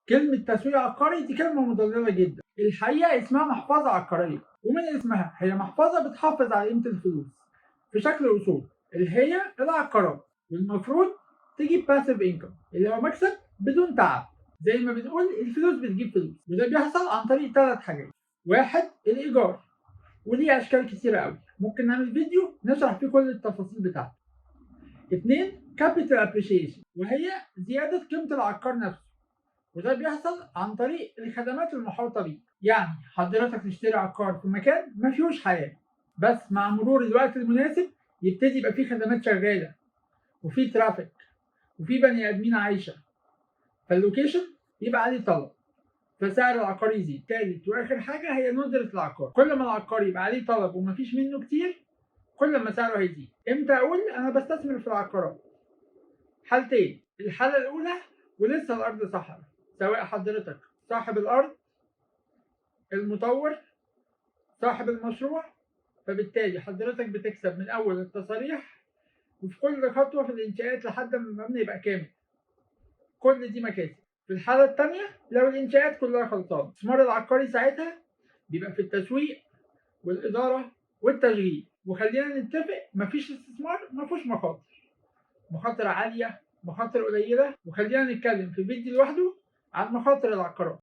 كلمة تسويق عقاري دي كلمة مضللة جدا. الحقيقة اسمها محفظة عقارية، ومن اسمها هي محفظة بتحافظ على قيمة الفلوس في شكل أصول اللي هي العقارات، والمفروض تجيب باسيف انكم اللي هو مكسب بدون تعب. زي ما بنقول الفلوس بتجيب فلوس، وده بيحصل عن طريق 3 حاجات. واحد، الإيجار، وليه أشكال كتيرة أوي، ممكن نعمل فيديو نشرح فيه كل التفاصيل بتاعته. 2، كابيتال ابريشيشن، وهي زيادة قيمة العقار نفسه، وده بيحصل عن طريق الخدمات المحاوطة بيه. يعني حضرتك تشتري عقار في مكان ما فيهوش حياة، بس مع مرور الوقت المناسب يبتدي يبقى فيه خدمات شغالة، وفيه ترافيك، وفيه بني آدمين عايشة، فاللوكيشن يبقى عليه طلب، فسعر العقار يزيد. تالت واخر حاجه هي ندره العقار، كل ما العقار يبقى عليه طلب ومفيش منه كتير كل ما سعره هيزيد. امتى اقول انا بستثمر في العقارات؟ حالتين. الحاله الاولى ولسه الارض صحراء، سواء حضرتك صاحب الارض، المطور، صاحب المشروع، فبالتالي حضرتك بتكسب من اول التصاريح وفي كل خطوه في الانشاءات لحد ما المبنى يبقى كامل. كل دي مكاسب. في الحالة التانية لو الإنشاءات كلها خلصانة، الاستثمار العقاري ساعتها بيبقى في التسويق والإدارة والتشغيل. وخلينا نتفق مفيش استثمار مفيهوش مخاطر، مخاطر عالية، مخاطر قليلة، وخلينا نتكلم في فيديو لوحده عن مخاطر العقارات.